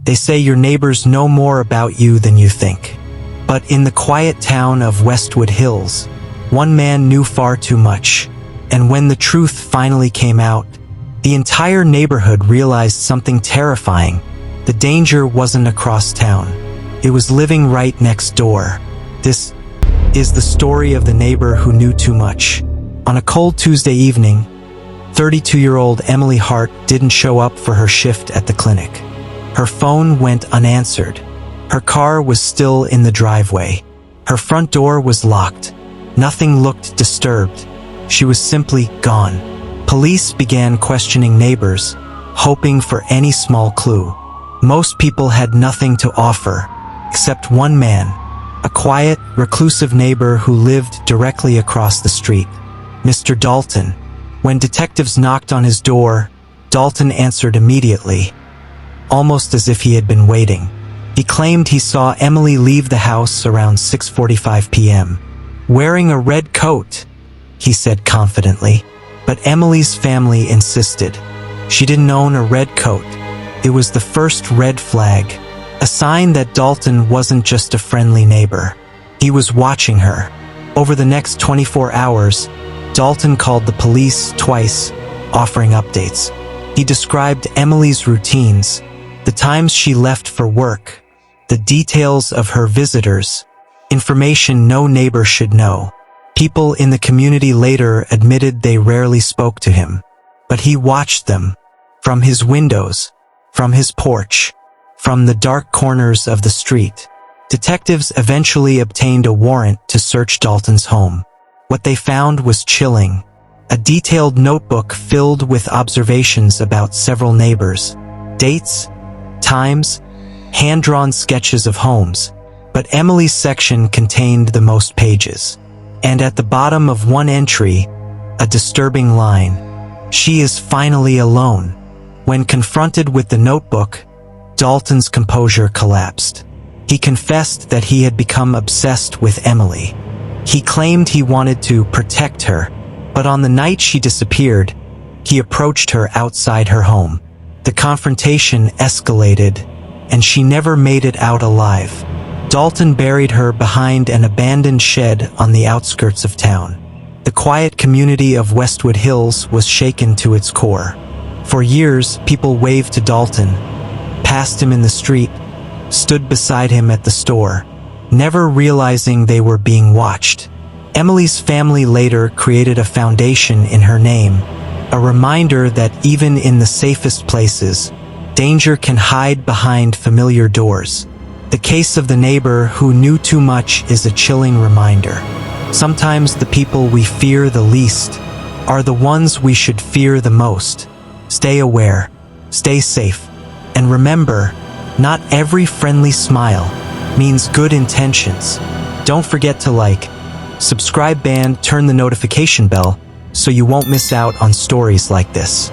They say your neighbors know more about you than you think. But in the quiet town of Westwood Hills, one man knew far too much. And when the truth finally came out, the entire neighborhood realized something terrifying. The danger wasn't across town. It was living right next door. This is the story of the neighbor who knew too much. On a cold Tuesday evening, 32-year-old Emily Hart didn't show up for her shift at the clinic. Her phone went unanswered. Her car was still in the driveway. Her front door was locked. Nothing looked disturbed. She was simply gone. Police began questioning neighbors, hoping for any small clue. Most people had nothing to offer, except one man, a quiet, reclusive neighbor who lived directly across the street, Mr. Dalton. When detectives knocked on his door, Dalton answered immediately, almost as if he had been waiting. He claimed he saw Emily leave the house around 6:45 p.m. Wearing a red coat, he said confidently. But Emily's family insisted. She didn't own a red coat. It was the first red flag, a sign that Dalton wasn't just a friendly neighbor. He was watching her. Over the next 24 hours, Dalton called the police twice, offering updates. He described Emily's routines, the times she left for work, the details of her visitors, information no neighbor should know. People in the community later admitted they rarely spoke to him, but he watched them, from his windows, from his porch, from the dark corners of the street. Detectives eventually obtained a warrant to search Dalton's home. What they found was chilling. A detailed notebook filled with observations about several neighbors, dates, times, hand-drawn sketches of homes. But Emily's section contained the most pages. And at the bottom of one entry, a disturbing line: "She is finally alone." When confronted with the notebook, Dalton's composure collapsed. He confessed that he had become obsessed with Emily. He claimed he wanted to protect her, but on the night she disappeared, he approached her outside her home. The confrontation escalated, and she never made it out alive. Dalton buried her behind an abandoned shed on the outskirts of town. The quiet community of Westwood Hills was shaken to its core. For years, people waved to Dalton, passed him in the street, stood beside him at the store, never realizing they were being watched. Emily's family later created a foundation in her name, a reminder that even in the safest places, danger can hide behind familiar doors. The case of the neighbor who knew too much is a chilling reminder. Sometimes the people we fear the least are the ones we should fear the most. Stay aware, stay safe, and remember, not every friendly smile means good intentions. Don't forget to like, subscribe, and turn the notification bell so you won't miss out on stories like this.